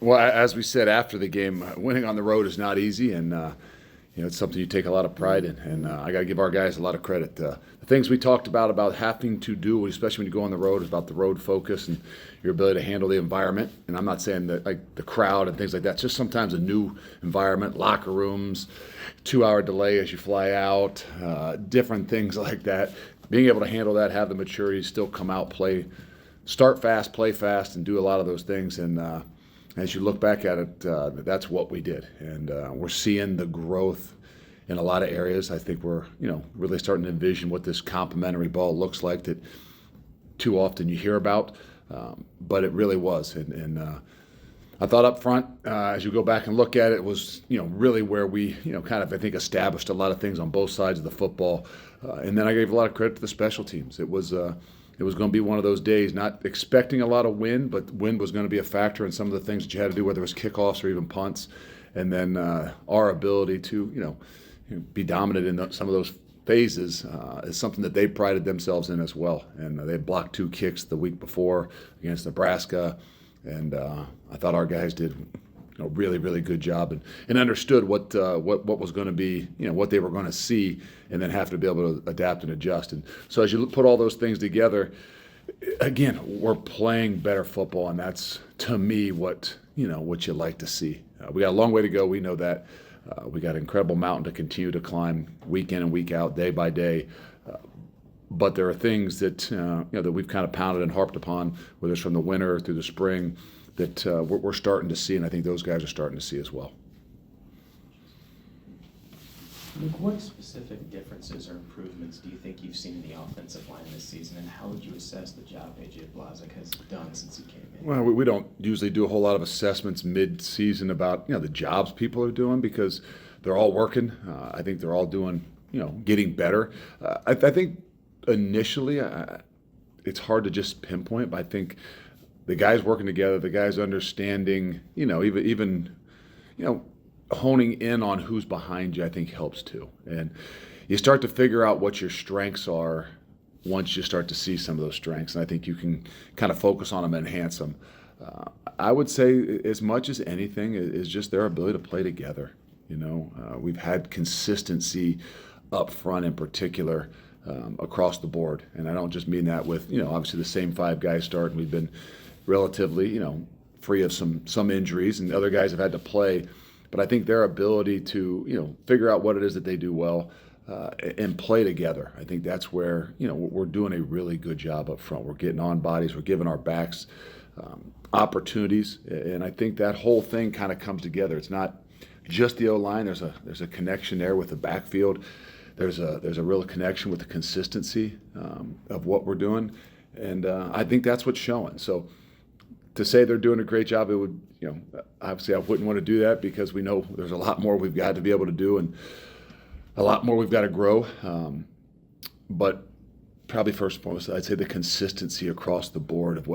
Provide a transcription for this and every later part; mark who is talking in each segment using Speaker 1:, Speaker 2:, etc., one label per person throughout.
Speaker 1: Well, as we said after the game, winning on the road is not easy, and it's something you take a lot of pride in. And I got to give our guys a lot of credit. The things we talked about having to do, especially when you go on the road, is about the road focus and your ability to handle the environment. And I'm not saying that like the crowd and things like that. It's just sometimes a new environment, locker rooms, 2-hour delay as you fly out, different things like that. Being able to handle that, have the maturity, still come out, play, start fast, play fast, and do a lot of those things. And as you look back at it, that's what we did. And we're seeing the growth in a lot of areas. I think we're, really starting to envision what this complementary ball looks like that too often you hear about, but it really was. And I thought up front, as you go back and look at it, was, really where we, kind of, I think, established a lot of things on both sides of the football. And then I gave a lot of credit to the special teams. It was going to be one of those days, not expecting a lot of wind, but wind was going to be a factor in some of the things that you had to do, whether it was kickoffs or even punts. And then our ability to, be dominant in some of those phases is something that they prided themselves in as well. And they blocked 2 kicks the week before against Nebraska. And I thought our guys did really, really good job and understood what was going to be, what they were going to see, and then have to be able to adapt and adjust. And so as you put all those things together, again, we're playing better football, and that's, to me, what you like to see. We got a long way to go. We know that. We got an incredible mountain to continue to climb week in and week out, day by day. But there are things that that we've kind of pounded and harped upon, whether it's from the winter through the spring, that we're starting to see, and I think those guys are starting to see as well.
Speaker 2: Luke, what specific differences or improvements do you think you've seen in the offensive line this season, and how would you assess the job A.J. Blazek has done since he came in?
Speaker 1: Well, we don't usually do a whole lot of assessments mid-season about the jobs people are doing, because they're all working. I think they're all doing, getting better. I think initially it's hard to just pinpoint, but I think the guys working together, the guys understanding, even honing in on who's behind you, I think helps too. And you start to figure out what your strengths are once you start to see some of those strengths. And I think you can kind of focus on them and enhance them. I would say as much as anything is just their ability to play together. We've had consistency up front in particular across the board. And I don't just mean that with, obviously the same 5 guys start, and we've been relatively, free of some injuries, and other guys have had to play. But I think their ability to, figure out what it is that they do well and play together, I think that's where, we're doing a really good job up front. We're getting on bodies. We're giving our backs opportunities. And I think that whole thing kind of comes together. It's not just the O-line. There's a connection there with the backfield. There's a real connection with the consistency of what we're doing. And I think that's what's showing. So to say they're doing a great job, it would, obviously I wouldn't want to do that, because we know there's a lot more we've got to be able to do and a lot more we've got to grow. But probably first and foremost, I'd say the consistency across the board of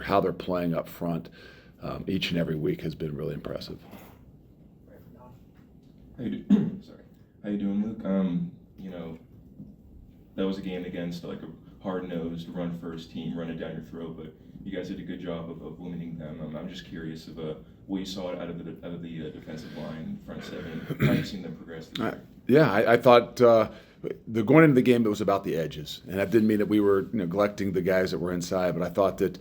Speaker 1: how they're playing up front each and every week has been really impressive.
Speaker 3: How you doing, Luke? That was a game against like a hard-nosed, run-first team, run it down your throat, but you guys did a good job of limiting them. I'm just curious of what you saw out of the defensive line, front seven, how you've seen them progress this year.
Speaker 1: Yeah, I thought going into the game, it was about the edges, and that didn't mean that we were neglecting the guys that were inside, but I thought that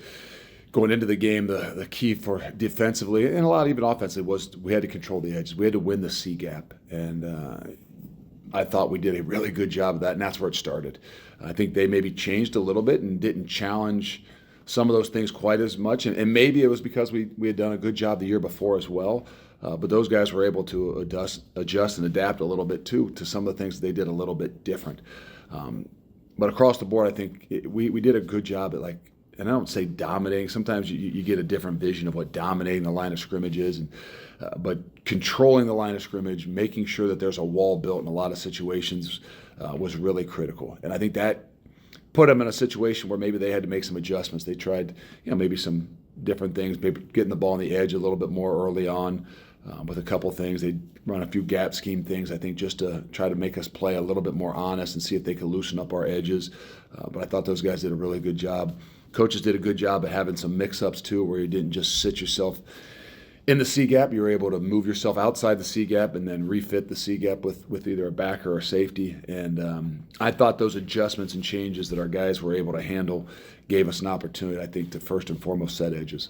Speaker 1: going into the game, the key for defensively and a lot even offensively was we had to control the edges. We had to win the C gap, and I thought we did a really good job of that, and that's where it started. I think they maybe changed a little bit and didn't challenge some of those things quite as much, and maybe it was because we had done a good job the year before as well. But those guys were able to adjust and adapt a little bit too to some of the things they did a little bit different. But across the board, I think we did a good job at, like, and I don't say dominating. Sometimes you get a different vision of what dominating the line of scrimmage is, but controlling the line of scrimmage, making sure that there's a wall built in a lot of situations was really critical. And I think that put them in a situation where maybe they had to make some adjustments. They tried, maybe some different things, maybe getting the ball on the edge a little bit more early on with a couple of things. They'd run a few gap scheme things, I think, just to try to make us play a little bit more honest and see if they could loosen up our edges. But I thought those guys did a really good job. Coaches did a good job of having some mix-ups too, where you didn't just sit yourself in the C gap, you're able to move yourself outside the C gap and then refit the C gap with either a backer or a safety. And I thought those adjustments and changes that our guys were able to handle gave us an opportunity, I think, to first and foremost set edges.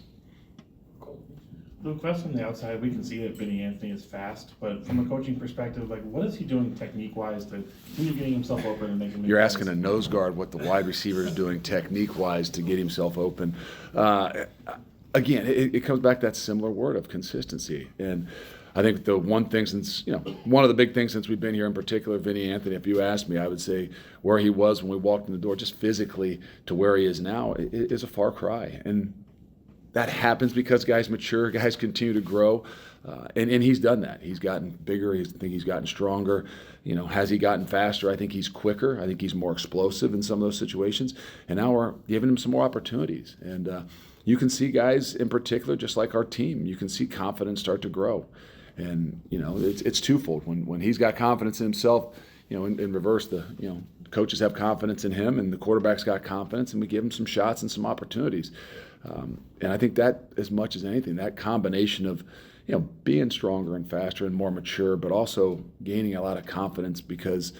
Speaker 4: Luke, us from the outside, we can see that Vinny Anthony is fast, but from a coaching perspective, like, what is he doing technique-wise to continue getting himself open and making?
Speaker 1: You're asking a nose guard what the wide receiver is doing technique-wise to get himself open. Again, it comes back to that similar word of consistency. And I think the one thing one of the big things since we've been here in particular, Vinny Anthony, if you asked me, I would say where he was when we walked in the door, just physically to where he is now, is a far cry. And that happens because guys mature, guys continue to grow, and he's done that. He's gotten bigger. I think he's gotten stronger. Has he gotten faster? I think he's quicker. I think he's more explosive in some of those situations. And now we're giving him some more opportunities. And you can see guys in particular, just like our team, you can see confidence start to grow. And it's twofold. When he's got confidence in himself, in reverse, coaches have confidence in him, and the quarterback's got confidence, and we give him some shots and some opportunities. And I think that, as much as anything, that combination of being stronger and faster and more mature, but also gaining a lot of confidence, because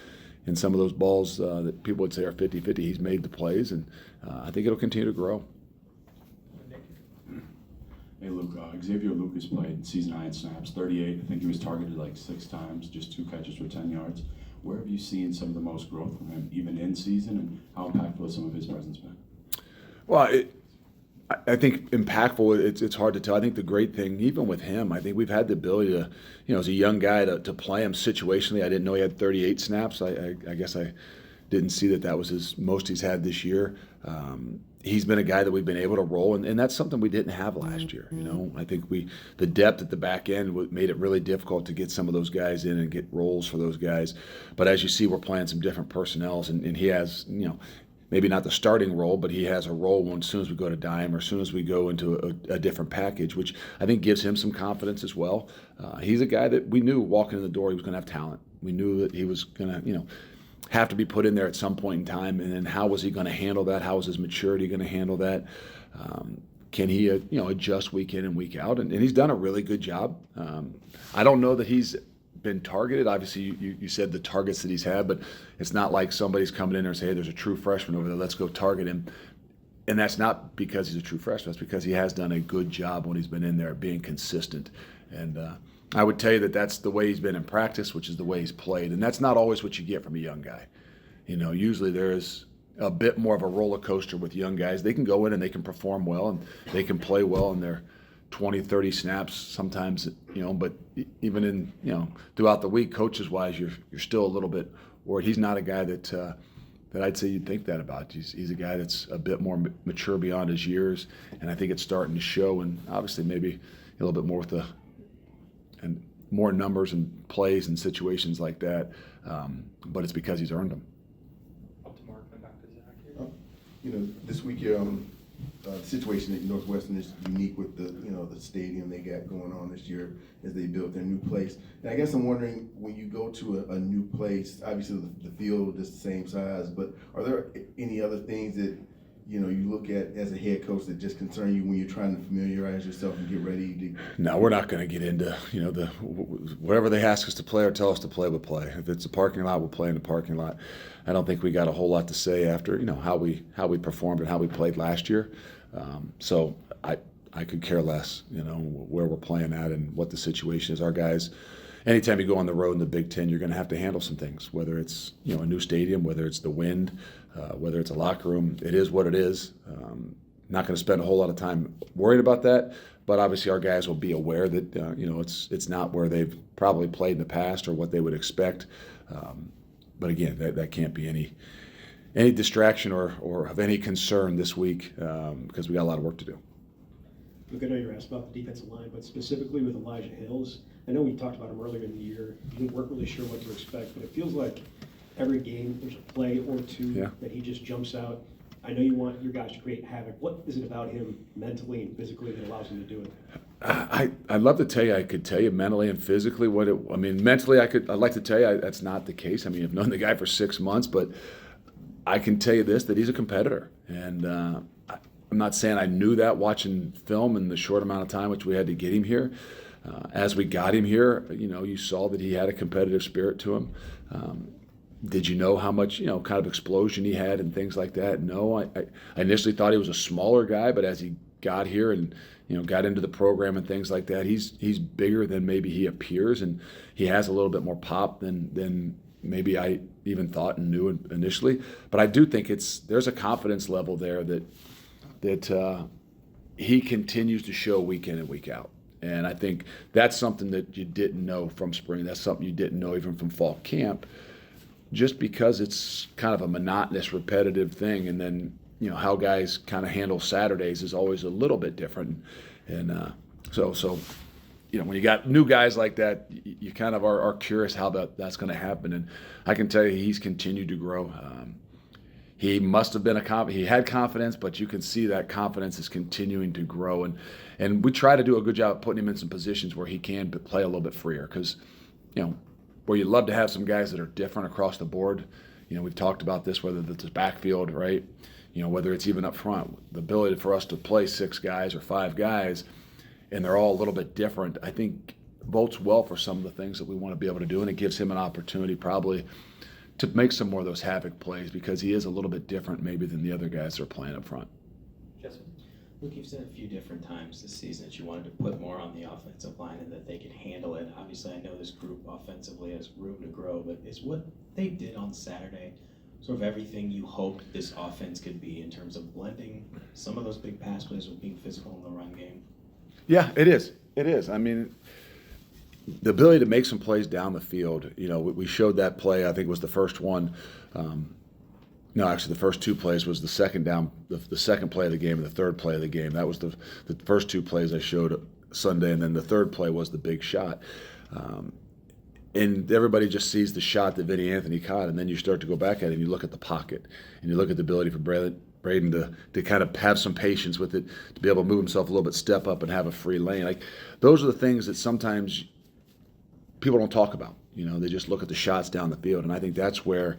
Speaker 1: in some of those balls that people would say are 50-50, he's made the plays, and I think it'll continue to grow.
Speaker 5: Hey Luke, Xavier Lucas played season-high in snaps, 38. I think he was targeted like 6 times, just 2 catches for 10 yards. Where have you seen some of the most growth from him, even in season, and how impactful has some of his presence been?
Speaker 1: Well, I think impactful, it's hard to tell. I think the great thing, even with him, I think we've had the ability to, as a young guy, to play him situationally. I didn't know he had 38 snaps. I guess I didn't see that was his most he's had this year. He's been a guy that we've been able to roll, and that's something we didn't have last year. I think the depth at the back end made it really difficult to get some of those guys in and get roles for those guys. But as you see, we're playing some different personnels, and he has, maybe not the starting role, but he has a role as soon as we go to dime or as soon as we go into a different package, which I think gives him some confidence as well. He's a guy that we knew walking in the door he was going to have talent. We knew that he was going to, have to be put in there at some point in time, and then how was he going to handle that? How was his maturity going to handle that? Can he, adjust week in and week out? And he's done a really good job. I don't know that he's been targeted. Obviously, you said the targets that he's had, but it's not like somebody's coming in there and saying, hey, there's a true freshman over there, let's go target him. And that's not because he's a true freshman. That's because he has done a good job when he's been in there being consistent. And I would tell you that that's the way he's been in practice, which is the way he's played. And that's not always what you get from a young guy. Usually there's a bit more of a roller coaster with young guys. They can go in and they can perform well and they can play well in their 20, 30 snaps sometimes, but even in, throughout the week, coaches-wise, you're still a little bit worried. He's not a guy that I'd say you'd think that about. He's a guy that's a bit more mature beyond his years, and I think it's starting to show, and obviously maybe a little bit more with and more numbers and plays and situations like that, but it's because he's earned them.
Speaker 4: Up to Mark and back to Zach here.
Speaker 6: This week the situation at Northwestern is unique with the stadium they got going on this year as they built their new place. And I guess I'm wondering, when you go to a new place, obviously the field is the same size, but are there any other things that you look at as a head coach that just concern you when you're trying to familiarize yourself and get ready to?
Speaker 1: No, we're not going to get into whatever they ask us to play or tell us to play, we'll play. If it's a parking lot, we'll play in the parking lot. I don't think we got a whole lot to say after how we performed and how we played last year. So I could care less where we're playing at and what the situation is. Our guys, anytime you go on the road in the Big Ten, you're going to have to handle some things, whether it's a new stadium, whether it's the wind, whether it's a locker room. It is what it is. Not going to spend a whole lot of time worried about that, but obviously our guys will be aware that it's not where they've probably played in the past or what they would expect. But again, that can't be any distraction or of any concern this week, because we got a lot of work to do.
Speaker 7: Look, I know you were asked about the defensive line, but specifically with Elijah Hills, I know we talked about him earlier in the year. You weren't really sure what to expect, but it feels like every game there's a play or two that he just jumps out. I know you want your guys to create havoc. What is it about him mentally and physically that allows him to do it?
Speaker 1: I'd love to tell you I could tell you mentally and physically mentally I'd like to tell you that's not the case. I've known the guy for 6 months, but I can tell you this, that he's a competitor. And I'm not saying I knew that watching film in the short amount of time which we had to get him here. As we got him here, you saw that he had a competitive spirit to him. Did you know how much, kind of explosion he had and things like that? No, I initially thought he was a smaller guy, but as he got here and, got into the program and things like that, he's bigger than maybe he appears, and he has a little bit more pop than maybe I even thought and knew initially. But I do think there's a confidence level there that he continues to show week in and week out. And I think that's something that you didn't know from spring. That's something you didn't know even from fall camp, just because it's kind of a monotonous, repetitive thing. And then, how guys kind of handle Saturdays is always a little bit different. And so when you got new guys like that, you kind of are curious how that's going to happen. And I can tell you he's continued to grow. He must have been he had confidence, but you can see that confidence is continuing to grow. And we try to do a good job of putting him in some positions where he can play a little bit freer, because, where you love to have some guys that are different across the board. We've talked about this, whether it's the backfield, right? Whether it's even up front, the ability for us to play 6 guys or 5 guys, and they're all a little bit different, I think bodes well for some of the things that we want to be able to do, and it gives him an opportunity probably to make some more of those havoc plays, because he is a little bit different maybe than the other guys that are playing up front.
Speaker 2: Jesse? Look, you've said a few different times this season that you wanted to put more on the offensive line and that they could handle it. Obviously, I know this group offensively has room to grow, but is what they did on Saturday sort of everything you hoped this offense could be in terms of blending some of those big pass plays with being physical in the run game?
Speaker 1: Yeah, it is. It is. I mean, the ability to make some plays down the field, we showed that play. I think it was the first one. No, actually, the first 2 plays was the second play of the game and the third play of the game. That was the first 2 plays I showed Sunday, and then the third play was the big shot. And everybody just sees the shot that Vinny Anthony caught, and then you start to go back at it and you look at the pocket, and you look at the ability for Braden to kind of have some patience with it, to be able to move himself a little bit, step up, and have a free lane. Like, those are the things that sometimes people don't talk about. They just look at the shots down the field. And I think that's where,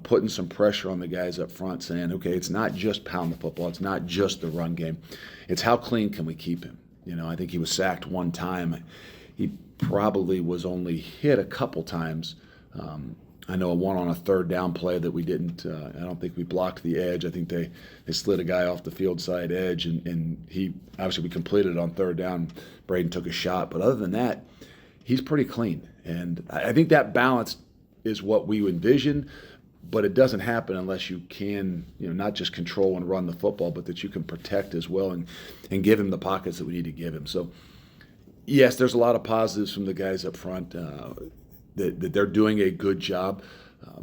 Speaker 1: putting some pressure on the guys up front, saying, okay, it's not just pound the football. It's not just the run game. It's how clean can we keep him? I think he was sacked 1 time. He probably was only hit a couple times. I know one on a 3rd down play that we didn't, I don't think we blocked the edge. I think they slid a guy off the field side edge, and he, obviously we completed it on 3rd down. Braden took a shot. But other than that, he's pretty clean. And I think that balance is what we envision, but it doesn't happen unless you can, not just control and run the football, but that you can protect as well and give him the pockets that we need to give him. So, yes, there's a lot of positives from the guys up front, that they're doing a good job,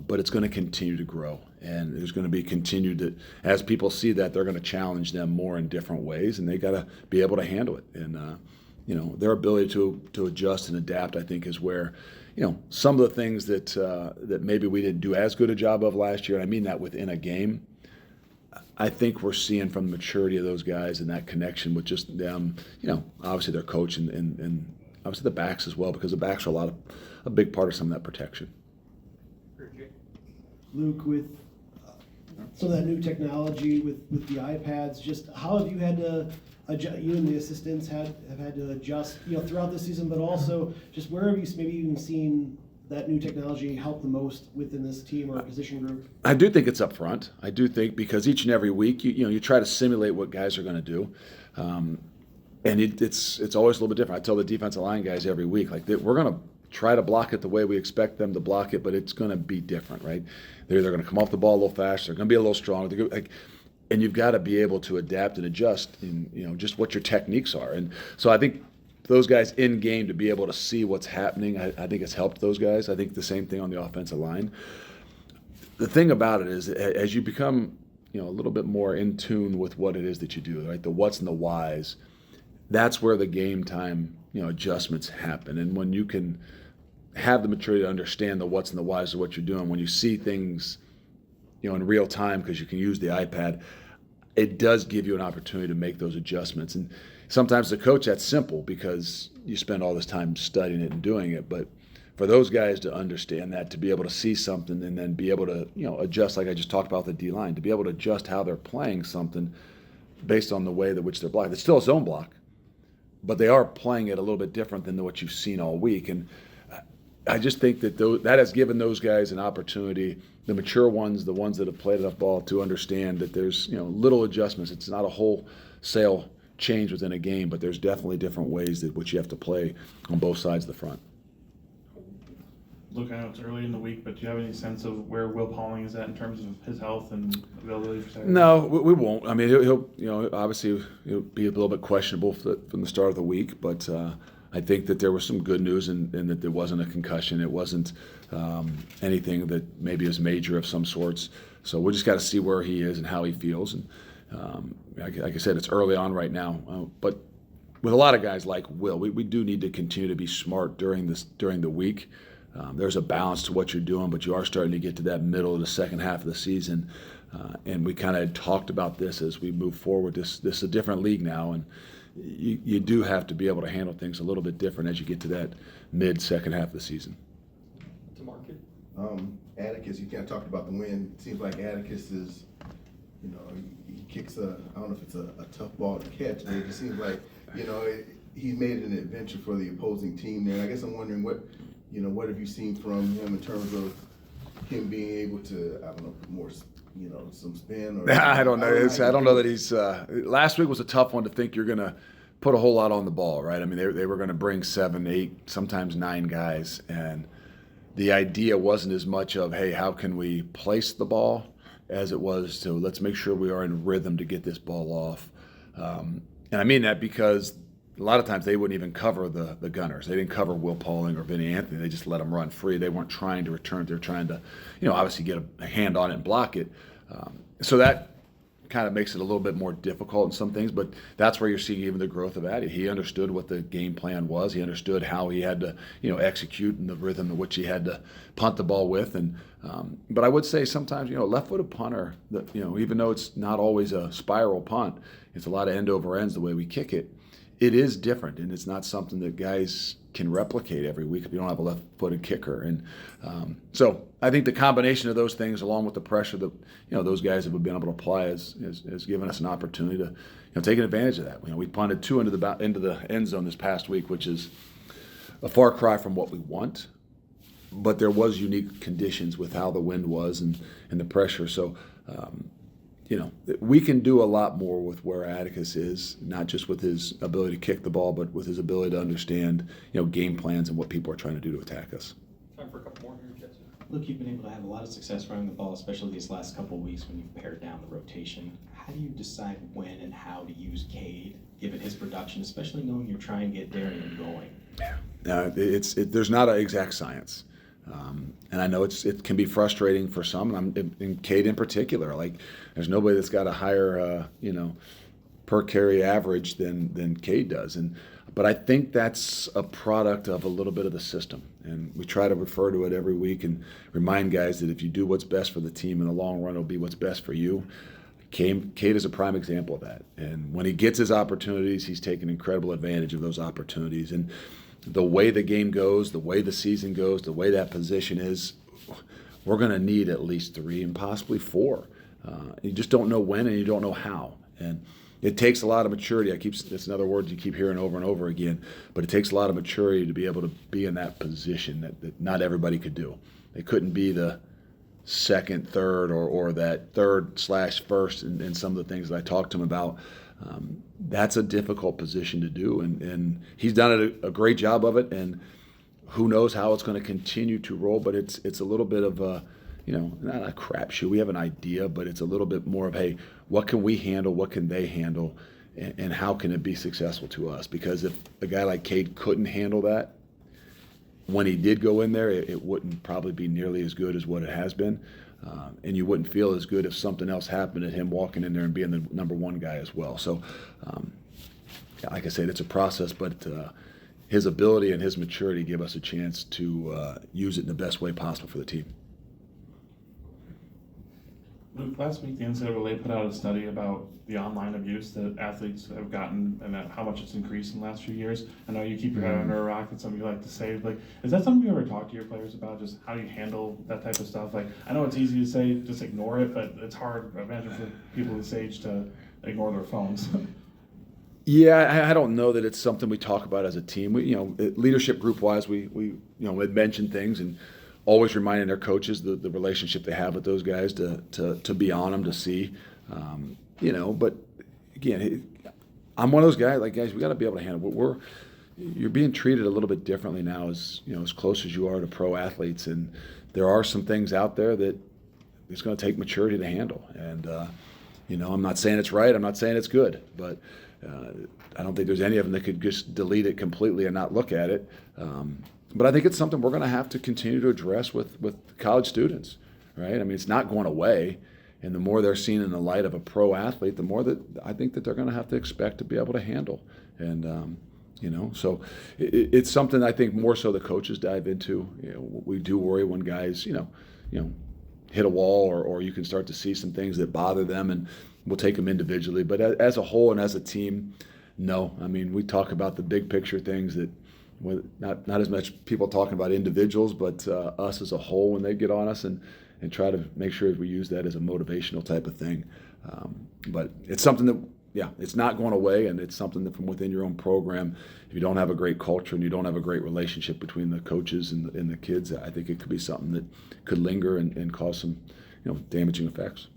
Speaker 1: but it's going to continue to grow. And there's going to be continued that as people see that, they're going to challenge them more in different ways, and they got to be able to handle it. And, their ability to adjust and adapt, I think, is where, some of the things that maybe we didn't do as good a job of last year, and I mean that within a game, I think we're seeing from the maturity of those guys and that connection with just them, obviously their coach and obviously the backs as well, because the backs are a big part of some of that protection.
Speaker 8: Luke, with some of that new technology with the iPads, just how have you had to adjust, you and the assistants have had to adjust, throughout the season, but also just where have you maybe even seen that new technology help the most within this team or position group?
Speaker 1: I do think it's up front. I do think, because each and every week you try to simulate what guys are going to do, and it's always a little bit different. I tell the defensive line guys every week, like, we're going to try to block it the way we expect them to block it, but it's going to be different, right? They're going to come off the ball a little fast. They're going to be a little stronger. And you've got to be able to adapt and adjust in, just what your techniques are. And so I think those guys in game, to be able to see what's happening, I think it's helped those guys. I think the same thing on the offensive line. The thing about it is, as you become, a little bit more in tune with what it is that you do, right? The what's and the whys, that's where the game time, adjustments happen. And when you can have the maturity to understand the what's and the whys of what you're doing, when you see things, in real time, because you can use the iPad, it does give you an opportunity to make those adjustments. And sometimes the coach, that's simple because you spend all this time studying it and doing it. But for those guys to understand that, to be able to see something and then be able to, adjust, like I just talked about the D-line, to be able to adjust how they're playing something, based on the way that which they're blocked. It's still a zone block, but they are playing it a little bit different than what you've seen all week. And I just think that that has given those guys an opportunity, the mature ones, the ones that have played enough ball, to understand that there's little adjustments. It's not a wholesale change within a game, but there's definitely different ways that which you have to play on both sides of the front.
Speaker 4: Look, I know it's early in the week, but do you have any sense of where Will Pauling is at in terms of his health and availability for Saturday?
Speaker 1: No, we won't. I mean, he'll obviously he'll be a little bit questionable from the start of the week, but I think that there was some good news in that there wasn't a concussion. It wasn't anything that maybe is major of some sorts. So we just got to see where he is and how he feels. And like I said, it's early on right now, but with a lot of guys like Will, we do need to continue to be smart during the week. There's a balance to what you're doing, but you are starting to get to that middle of the second half of the season. And we kind of talked about this as we move forward. This is a different league now, and you do have to be able to handle things a little bit different as you get to that mid-second half of the season.
Speaker 7: To market.
Speaker 6: Atticus, you kind of talked about the win. It seems like Atticus is, he kicks I don't know if it's a tough ball to catch, but it just seems like, he's made it an adventure for the opposing team there. And I guess I'm wondering what have you seen from him in terms of him being able to, I don't know, more, some spin or.
Speaker 1: I don't know. I don't know that he's. Last week was a tough one to think you're going to put a whole lot on the ball, right? I mean, they were going to bring 7, 8, sometimes 9 guys, and the idea wasn't as much of, hey, how can we place the ball, as it was to let's make sure we are in rhythm to get this ball off. And I mean that because a lot of times they wouldn't even cover the gunners. They didn't cover Will Pauling or Vinny Anthony. They just let them run free. They weren't trying to return. They're trying to, obviously get a hand on it and block it. So that kind of makes it a little bit more difficult in some things, but that's where you're seeing even the growth of Addy. He understood what the game plan was. He understood how he had to, execute in the rhythm in which he had to punt the ball with. And but I would say sometimes, left-footed punter, even though it's not always a spiral punt, it's a lot of end over ends the way we kick it. It is different, and it's not something that guys can replicate every week if you don't have a left-footed kicker. And so I think the combination of those things, along with the pressure that those guys have been able to apply, has given us an opportunity to take advantage of that. We punted 2 into the end zone this past week, which is a far cry from what we want. But there was unique conditions with how the wind was and the pressure. So. We can do a lot more with where Atticus is, not just with his ability to kick the ball, but with his ability to understand, game plans and what people are trying to do to attack us.
Speaker 7: Time for a couple more here, Jesse.
Speaker 2: Luke, you've been able to have a lot of success running the ball, especially these last couple of weeks when you've pared down the rotation. How do you decide when and how to use Cade, given his production, especially knowing you're trying to get Darian going?
Speaker 1: There's not an exact science. And I know it can be frustrating for some, and Cade in particular. Like, there's nobody that's got a higher, per carry average than Cade does. But I think that's a product of a little bit of the system. And we try to refer to it every week and remind guys that if you do what's best for the team in the long run, it'll be what's best for you. Cade is a prime example of that. And when he gets his opportunities, he's taken incredible advantage of those opportunities. And the way the game goes, the way the season goes, the way that position is, we're going to need at least 3 and possibly 4. You just don't know when and you don't know how. And it takes a lot of maturity. That's another word you keep hearing over and over again, but it takes a lot of maturity to be able to be in that position that not everybody could do. They couldn't be the second, third, or that third/first in some of the things that I talked to him about. That's a difficult position to do, and he's done a great job of it, and who knows how it's going to continue to roll, but it's a little bit of a, not a crapshoot. We have an idea, but it's a little bit more of, hey, what can we handle, what can they handle, and how can it be successful to us? Because if a guy like Cade couldn't handle that, when he did go in there, it wouldn't probably be nearly as good as what it has been. And you wouldn't feel as good if something else happened at him walking in there and being the number 1 guy as well. So, like I said, it's a process, but his ability and his maturity give us a chance to use it in the best way possible for the team.
Speaker 4: Luke, last week the NCAA put out a study about the online abuse that athletes have gotten and how much it's increased in the last few years. I know you keep your head under a rock, it's something you like to say. Like, is that something you ever talk to your players about, just how you handle that type of stuff? Like, I know it's easy to say just ignore it, but it's hard, I imagine, for people this age to ignore their phones.
Speaker 1: Yeah, I don't know that it's something we talk about as a team. We, leadership group wise, we had mentioned things and always reminding their coaches the relationship they have with those guys to be on them to see, But again, I'm one of those guys. Like, guys, we got to be able to handle. You're being treated a little bit differently now, as as close as you are to pro athletes, and there are some things out there that it's going to take maturity to handle. And I'm not saying it's right. I'm not saying it's good, but. I don't think there's any of them that could just delete it completely and not look at it. But I think it's something we're going to have to continue to address with college students, right? I mean, it's not going away. And the more they're seen in the light of a pro athlete, the more that I think that they're going to have to expect to be able to handle. And, so it's something I think more so the coaches dive into. We do worry when guys, hit a wall or you can start to see some things that bother them, and we'll take them individually. But as a whole and as a team, no. I mean, we talk about the big picture things that not as much people talking about individuals, but us as a whole when they get on us and try to make sure that we use that as a motivational type of thing. But it's something that, it's not going away, and it's something that from within your own program, if you don't have a great culture and you don't have a great relationship between the coaches and the kids, I think it could be something that could linger and cause some damaging effects.